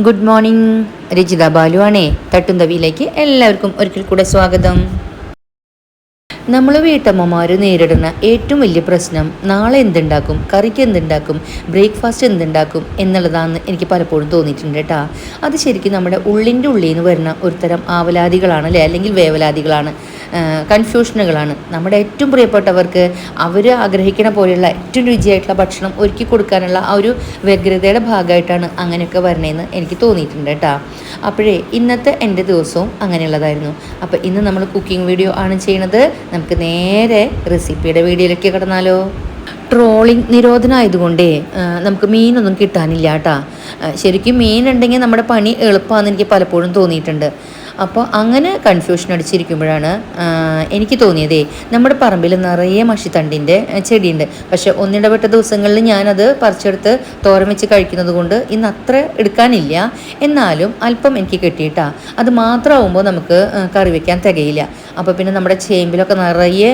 Good morning. Rajitha Balu ആണേ. തട്ടും തവിയിലേക്ക് എല്ലാവർക്കും ഒരിക്കൽ കൂടെ സ്വാഗതം. നമ്മൾ വീട്ടമ്മമാർ നേരിടുന്ന ഏറ്റവും വലിയ പ്രശ്നം നാളെ എന്തുണ്ടാക്കും, കറിക്ക് എന്തുണ്ടാക്കും, ബ്രേക്ക്ഫാസ്റ്റ് എന്തുണ്ടാക്കും എന്നുള്ളതാണെന്ന് എനിക്ക് പലപ്പോഴും തോന്നിയിട്ടുണ്ട് കേട്ടോ. അത് ശരിക്കും നമ്മുടെ ഉള്ളിൻ്റെ ഉള്ളിൽ നിന്ന് വരുന്ന ഒരുതരം ആവലാതികളാണ് അല്ലേ, അല്ലെങ്കിൽ വേവലാതികളാണ്, കൺഫ്യൂഷനുകളാണ്. നമ്മുടെ ഏറ്റവും പ്രിയപ്പെട്ടവർക്ക് അവർ ആഗ്രഹിക്കുന്ന പോലെയുള്ള ഏറ്റവും രുചിയായിട്ടുള്ള ഭക്ഷണം ഒരുക്കി കൊടുക്കാനുള്ള ആ ഒരു വ്യഗ്രതയുടെ ഭാഗമായിട്ടാണ് അങ്ങനെയൊക്കെ വരണേന്ന് എനിക്ക് തോന്നിയിട്ടുണ്ട് കേട്ടോ. അപ്പോഴേ ഇന്നത്തെ എൻ്റെ ദിവസവും അങ്ങനെയുള്ളതായിരുന്നു. അപ്പോൾ ഇന്ന് നമ്മൾ കുക്കിംഗ് വീഡിയോ ആണ് ചെയ്യണത്. നമുക്ക് നേരെ റെസിപ്പിയുടെ വീഡിയോയിലേക്ക് കിടന്നാലോ. ട്രോളിങ് നിരോധനമായതുകൊണ്ടേ നമുക്ക് മീനൊന്നും കിട്ടാനില്ല കേട്ടോ. ശരിക്കും മീൻ ഉണ്ടെങ്കിൽ നമ്മുടെ പണി എളുപ്പമാണെന്ന് എനിക്ക് പലപ്പോഴും തോന്നിയിട്ടുണ്ട്. അപ്പോൾ അങ്ങനെ കൺഫ്യൂഷൻ അടിച്ചിരിക്കുമ്പോഴാണ് എനിക്ക് തോന്നിയതേ, നമ്മുടെ പറമ്പിൽ നിറയെ മഷിത്തണ്ടിൻ്റെ ചെടിയുണ്ട്. പക്ഷെ ഒന്നിടവിട്ട ദിവസങ്ങളിൽ ഞാനത് പറിച്ചെടുത്ത് തോരൻ വെച്ച് കഴിക്കുന്നത് കൊണ്ട് ഇന്ന് അത്ര എടുക്കാനില്ല. എന്നാലും അല്പം എനിക്ക് കിട്ടിയിട്ടാ. അത് മാത്രമാകുമ്പോൾ നമുക്ക് കറി വയ്ക്കാൻ തികയില്ല. അപ്പോൾ പിന്നെ നമ്മുടെ ചേമ്പിലൊക്കെ നിറയെ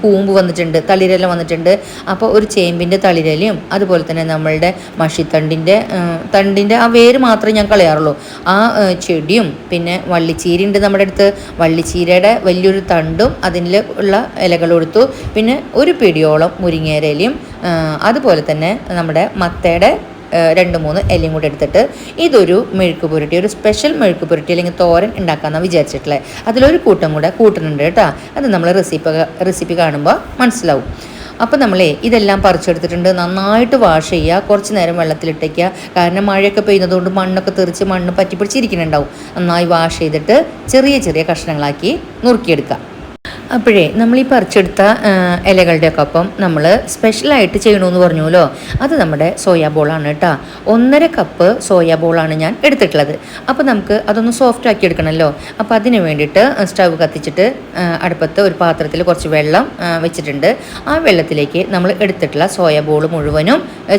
കൂമ്പ് വന്നിട്ടുണ്ട്, തളിരെല്ലാം വന്നിട്ടുണ്ട്. അപ്പോൾ ഒരു ചേമ്പിൻ്റെ തളിരലയും അതുപോലെ തന്നെ നമ്മളുടെ തണ്ടിൻ്റെ ആ വേര് മാത്രമേ ഞാൻ കളയാറുള്ളൂ. ആ ചെടിയും പിന്നെ വള്ളിച്ചീര ഉണ്ട് നമ്മുടെ അടുത്ത്. വള്ളിച്ചീരയുടെ വലിയൊരു തണ്ടും അതിൽ ഉള്ള ഇലകൾ കൊടുത്തു. പിന്നെ ഒരു പിടിയോളം മുരിങ്ങേരയിലയും അതുപോലെ തന്നെ നമ്മുടെ മത്തയുടെ 2-3 ഇലയും കൂടെ എടുത്തിട്ട് ഇതൊരു മെഴുക്ക് പുരട്ടി, ഒരു സ്പെഷ്യൽ മെഴുക്ക് പുരട്ടി അല്ലെങ്കിൽ തോരൻ ഉണ്ടാക്കാമെന്നാണ് വിചാരിച്ചിട്ടുള്ളത്. അതിലൊരു കൂട്ടം കൂടെ കൂട്ടുന്നുണ്ട് കേട്ടോ. അത് നമ്മൾ റെസിപ്പി കാണുമ്പോൾ മനസ്സിലാവും. അപ്പോൾ ഇതെല്ലാം പറിച്ചെടുത്തിട്ടുണ്ട്. നന്നായിട്ട് വാഷ് ചെയ്യുക, കുറച്ച് നേരം വെള്ളത്തിലിട്ടേക്കുക. കാരണം മഴയൊക്കെ പെയ്യുന്നതുകൊണ്ട് മണ്ണൊക്കെ തെറിച്ച് മണ്ണ് പറ്റിപ്പിടിച്ചിരിക്കുന്നുണ്ടാവും. നന്നായി വാഷ് ചെയ്തിട്ട് ചെറിയ ചെറിയ കഷ്ണങ്ങളാക്കി നുറുക്കിയെടുക്കുക. അപ്പോഴേ നമ്മളീ പറിച്ചെടുത്ത ഇലകളുടെയൊക്കെ ഒപ്പം നമ്മൾ സ്പെഷ്യലായിട്ട് ചെയ്യണമെന്ന് പറഞ്ഞുല്ലോ, അത് നമ്മുടെ സോയാ ബോളാണ് കേട്ടോ. 1.5 കപ്പ് സോയാ ബോളാണ് ഞാൻ എടുത്തിട്ടുള്ളത്. അപ്പോൾ നമുക്ക് അതൊന്ന് സോഫ്റ്റ് ആക്കി എടുക്കണമല്ലോ. അപ്പോൾ അതിന് വേണ്ടിയിട്ട് സ്റ്റവ് കത്തിച്ചിട്ട് അടുപ്പത്ത് ഒരു പാത്രത്തിൽ കുറച്ച് വെള്ളം വെച്ചിട്ടുണ്ട്. ആ വെള്ളത്തിലേക്ക് നമ്മൾ എടുത്തിട്ടുള്ള സോയാ ബോൾ മുഴുവനും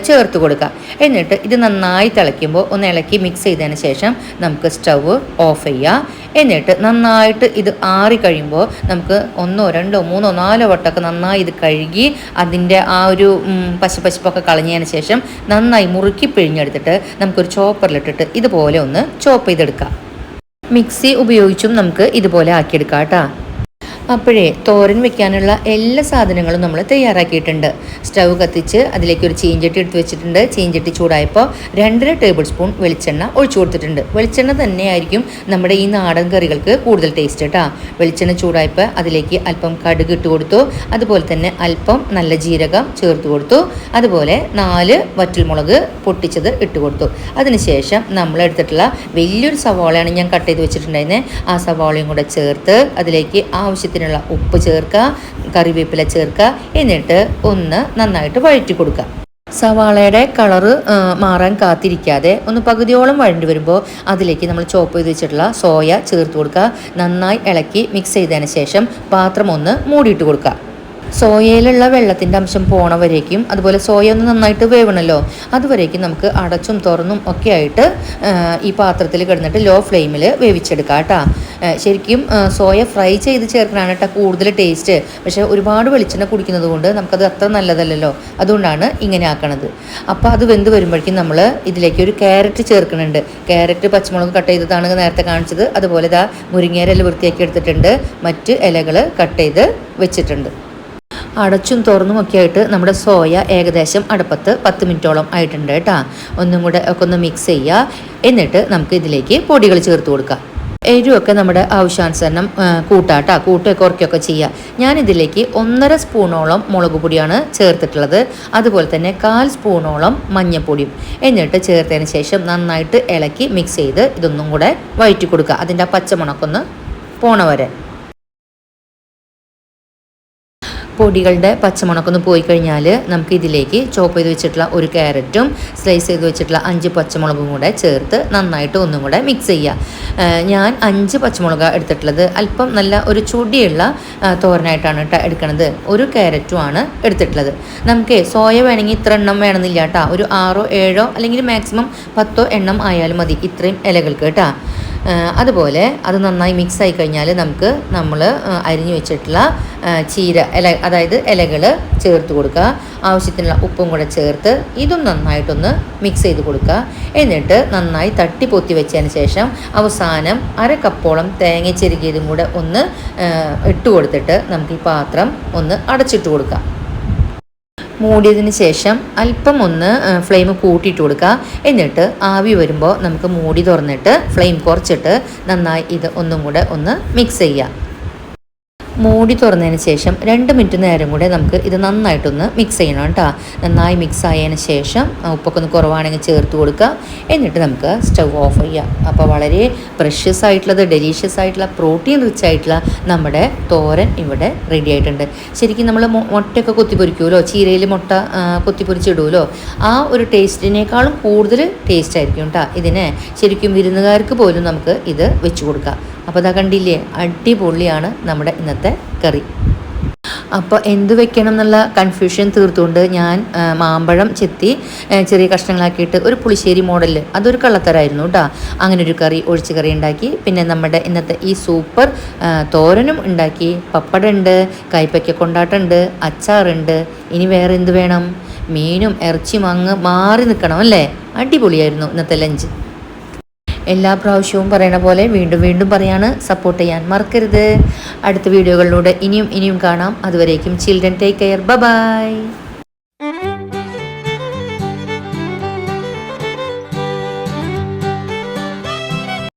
ചേർത്ത് കൊടുക്കുക. എന്നിട്ട് ഇത് നന്നായി തിളയ്ക്കുമ്പോൾ ഒന്ന് ഇളക്കി മിക്സ് ചെയ്തതിന് ശേഷം നമുക്ക് സ്റ്റവ് ഓഫ് ചെയ്യുക. എന്നിട്ട് നന്നായിട്ട് ഇത് ആറിക്കഴിയുമ്പോൾ നമുക്ക് 1, 2, 3, 4 വട്ടമൊക്കെ നന്നായി ഇത് കഴുകി അതിൻ്റെ ആ ഒരു പശപ്പൊക്കെ കളഞ്ഞതിന് ശേഷം നന്നായി മുറുക്കി പിഴിഞ്ഞെടുത്തിട്ട് നമുക്കൊരു ചോപ്പറിലിട്ടിട്ട് ഇതുപോലെ ഒന്ന് ചോപ്പ് ചെയ്തെടുക്കാം. മിക്സി ഉപയോഗിച്ചും നമുക്ക് ഇതുപോലെ ആക്കിയെടുക്കാം കേട്ടോ. അപ്പോഴേ തോരൻ വെക്കാനുള്ള എല്ലാ സാധനങ്ങളും നമ്മൾ തയ്യാറാക്കിയിട്ടുണ്ട്. സ്റ്റവ് കത്തിച്ച് അതിലേക്ക് ഒരു ചീഞ്ചട്ടി എടുത്ത് വെച്ചിട്ടുണ്ട്. ചീഞ്ചട്ടി ചൂടായപ്പോൾ 2.5 ടേബിൾ സ്പൂൺ വെളിച്ചെണ്ണ ഒഴിച്ചു കൊടുത്തിട്ടുണ്ട്. വെളിച്ചെണ്ണ തന്നെയായിരിക്കും നമ്മുടെ ഈ നാടൻ കറികൾക്ക് കൂടുതൽ ടേസ്റ്റ് കേട്ടോ. വെളിച്ചെണ്ണ ചൂടായപ്പോൾ അതിലേക്ക് അല്പം കടുക് ഇട്ട് കൊടുത്തു. അതുപോലെ തന്നെ അല്പം നല്ല ജീരകം ചേർത്ത് കൊടുത്തു. അതുപോലെ 4 വറ്റൽമുളക് പൊട്ടിച്ചത് ഇട്ട് കൊടുത്തു. അതിനുശേഷം നമ്മൾ എടുത്തിട്ടുള്ള വലിയൊരു സവാളയാണ് ഞാൻ കട്ട് ചെയ്ത് വെച്ചിട്ടുണ്ടായിരുന്നത്. ആ സവാളയും കൂടെ ചേർത്ത് അതിലേക്ക് ആവശ്യത്തിന് ഉപ്പ് ചേർക്കുക, കറിവേപ്പില ചേർക്കുക. എന്നിട്ട് ഒന്ന് നന്നായിട്ട് വഴറ്റി കൊടുക്കുക. സവാളയുടെ കളറ് മാറാൻ കാത്തിരിക്കാതെ ഒന്ന് പകുതിയോളം വഴണ്ടി വരുമ്പോൾ അതിലേക്ക് നമ്മൾ ചോപ്പ് ചെയ്ത് വെച്ചിട്ടുള്ള സോയ ചേർത്ത് കൊടുക്കുക. നന്നായി ഇളക്കി മിക്സ് ചെയ്തതിന് ശേഷം പാത്രം ഒന്ന് മൂടിയിട്ട് കൊടുക്കുക. സോയയിലുള്ള വെള്ളത്തിൻ്റെ അംശം പോണവരേക്കും, അതുപോലെ സോയ ഒന്ന് നന്നായിട്ട് വേവണമല്ലോ, അതുവരേക്കും നമുക്ക് അടച്ചും തുറന്നും ഒക്കെ ആയിട്ട് ഈ പാത്രത്തിൽ കിടന്നിട്ട് ലോ ഫ്ലെയിമിൽ വേവിച്ചെടുക്കാം കേട്ടോ. ശരിക്കും സോയ ഫ്രൈ ചെയ്ത് ചേർക്കണതാണ് കേട്ടോ കൂടുതൽ ടേസ്റ്റ്. പക്ഷേ ഒരുപാട് വെളിച്ചെണ്ണ കുടിക്കുന്നത് കൊണ്ട് നമുക്കത് അത്ര നല്ലതല്ലല്ലോ, അതുകൊണ്ടാണ് ഇങ്ങനെ ആക്കണത്. അപ്പോൾ അത് വെന്ത് വരുമ്പോഴേക്കും നമ്മൾ ഇതിലേക്ക് ഒരു ക്യാരറ്റ് ചേർക്കുന്നുണ്ട്. ക്യാരറ്റ് പച്ചമുളക് കട്ട് ചെയ്തതാണ് നേരത്തെ കാണിച്ചത്. അതുപോലെ ഇതാ മുരിങ്ങേര വൃത്തിയാക്കി എടുത്തിട്ടുണ്ട്. മറ്റ് ഇലകൾ കട്ട് ചെയ്ത് വെച്ചിട്ടുണ്ട്. അടച്ചും തുറന്നുമൊക്കെ ആയിട്ട് നമ്മുടെ സോയ ഏകദേശം അടുപ്പത്ത് 10 മിനിറ്റോളം ആയിട്ടുണ്ട് കേട്ടോ. ഒന്നും കൂടെ ഒക്കെ ഒന്ന് മിക്സ് ചെയ്യുക. എന്നിട്ട് നമുക്ക് ഇതിലേക്ക് പൊടികൾ ചേർത്ത് കൊടുക്കാം. എരിവൊക്കെ നമ്മുടെ ആവശ്യാനുസരണം കൂട്ടാട്ടോ, കൂട്ടുകയൊക്കെ കുറയ്ക്കുകയൊക്കെ ചെയ്യുക. ഞാനിതിലേക്ക് 1.5 സ്പൂണോളം മുളക് പൊടിയാണ് ചേർത്തിട്ടുള്ളത്. അതുപോലെ തന്നെ 1/4 സ്പൂണോളം മഞ്ഞൾപ്പൊടിയും. എന്നിട്ട് ചേർത്തതിന് ശേഷം നന്നായിട്ട് ഇളക്കി മിക്സ് ചെയ്ത് ഇതൊന്നും കൂടെ വഴറ്റി കൊടുക്കുക. അതിൻ്റെ ആ പച്ചമുളകൊന്ന് പോണ വരെ. പൊടികളുടെ പച്ചമുളകൊന്ന് പോയി കഴിഞ്ഞാൽ നമുക്ക് ഇതിലേക്ക് ചോപ്പ് ചെയ്ത് വെച്ചിട്ടുള്ള ഒരു ക്യാരറ്റും സ്ലൈസ് ചെയ്ത് വെച്ചിട്ടുള്ള 5 പച്ചമുളകും കൂടെ ചേർത്ത് നന്നായിട്ട് ഒന്നും കൂടെ മിക്സ് ചെയ്യുക. ഞാൻ 5 പച്ചമുളക് എടുത്തിട്ടുള്ളത്. അല്പം നല്ല ഒരു ചൊടിയുള്ള തോരനായിട്ടാണ് കേട്ടോ എടുക്കുന്നത്. ഒരു ക്യാരറ്റുമാണ് എടുത്തിട്ടുള്ളത്. നമുക്ക് സോയ വേണമെങ്കിൽ ഇത്ര എണ്ണം വേണമെന്നില്ല കേട്ടോ. ഒരു 6 7 അല്ലെങ്കിൽ മാക്സിമം 10 എണ്ണം ആയാലും മതി ഇത്രയും ഇലകൾക്ക് കേട്ടോ. അതുപോലെ അത് നന്നായി മിക്സ് ആയി കഴിഞ്ഞാൽ നമുക്ക് നമ്മൾ അരിഞ്ഞു വെച്ചിട്ടുള്ള ചീര അതായത് ഇലകൾ ചേർത്ത് കൊടുക്കുക. ആവശ്യത്തിനുള്ള ഉപ്പും കൂടെ ചേർത്ത് ഇതും നന്നായിട്ടൊന്ന് മിക്സ് ചെയ്ത് കൊടുക്കുക. എന്നിട്ട് നന്നായി തട്ടി പൊത്തി വെച്ചതിന് ശേഷം അവസാനം 1/2 കപ്പോളം തേങ്ങ ചെരുകിയതും കൂടെ ഒന്ന് ഇട്ട് കൊടുത്തിട്ട് നമുക്ക് ഈ പാത്രം ഒന്ന് അടച്ചിട്ട് കൊടുക്കാം. മൂടിയതിന് ശേഷം അല്പം ഒന്ന് ഫ്ലെയിം കൂട്ടിയിട്ട് കൊടുക്കുക. എന്നിട്ട് ആവി വരുമ്പോൾ നമുക്ക് മൂടി തുറന്നിട്ട് ഫ്ലെയിം കുറച്ചിട്ട് നന്നായി ഇത് ഒന്നും കൂടെ ഒന്ന് മിക്സ് ചെയ്യുക. മൂടി തുറന്നതിന് ശേഷം 2 മിനിറ്റ് നേരം കൂടെ നമുക്ക് ഇത് നന്നായിട്ടൊന്ന് മിക്സ് ചെയ്യണം കേട്ടോ. നന്നായി മിക്സ് ആയതിന് ശേഷം ഉപ്പൊക്കെ ഒന്ന് കുറവാണെങ്കിൽ ചേർത്ത് കൊടുക്കുക. എന്നിട്ട് നമുക്ക് സ്റ്റവ് ഓഫ് ചെയ്യാം. അപ്പോൾ വളരെ പ്രഷ്യസ് ആയിട്ടുള്ളത്, ഡെലീഷ്യസ് ആയിട്ടുള്ള, പ്രോട്ടീൻ റിച്ച് ആയിട്ടുള്ള നമ്മുടെ തോരൻ ഇവിടെ റെഡി ആയിട്ടുണ്ട്. ശരിക്കും നമ്മൾ മുട്ടയൊക്കെ കൊത്തിപ്പൊരിക്കുമല്ലോ, ചീരയിൽ മുട്ട കൊത്തിപ്പൊരിച്ചിടുമല്ലോ, ആ ഒരു ടേസ്റ്റിനേക്കാളും കൂടുതൽ ടേസ്റ്റ് ആയിരിക്കും കേട്ടോ ഇതിനെ. ശരിക്കും വിരുന്നുകാർക്ക് പോലും നമുക്ക് ഇത് വെച്ച് കൊടുക്കാം. അപ്പോൾ അതാ കണ്ടില്ലേ, അടിപൊളിയാണ് നമ്മുടെ ഇന്നത്തെ കറി. അപ്പോൾ എന്ത് വെക്കണം എന്നുള്ള കൺഫ്യൂഷൻ തീർത്തുകൊണ്ട് ഞാൻ മാമ്പഴം ചെത്തി ചെറിയ കഷ്ണങ്ങളാക്കിയിട്ട് ഒരു പുളിശ്ശേരി മോഡലിൽ, അതൊരു കള്ളത്തരായിരുന്നു കേട്ടോ. അങ്ങനെ ഒരു കറി, ഒഴിച്ച് കറി ഉണ്ടാക്കി. പിന്നെ നമ്മുടെ ഇന്നത്തെ ഈ സൂപ്പർ തോരനും ഉണ്ടാക്കി. പപ്പടം ഉണ്ട്, കൈപ്പയ്ക്ക കൊണ്ടാട്ടുണ്ട്, അച്ചാറുണ്ട്. ഇനി വേറെ എന്ത് വേണം? മീനും ഇറച്ചിയും അങ്ങ് മാറി നിൽക്കണം അല്ലേ. അടിപൊളിയായിരുന്നു ഇന്നത്തെ ലഞ്ച്. എല്ലാ പ്രാവശ്യവും പറയണ പോലെ വീണ്ടും വീണ്ടും പറയാണ്, സപ്പോർട്ട് ചെയ്യാൻ മറക്കരുത്. അടുത്ത വീഡിയോകളിലൂടെ ഇനിയും കാണാം. അതുവരേക്കും ചിൽഡ്രൻ ടേക്ക് കെയർ. ബൈ.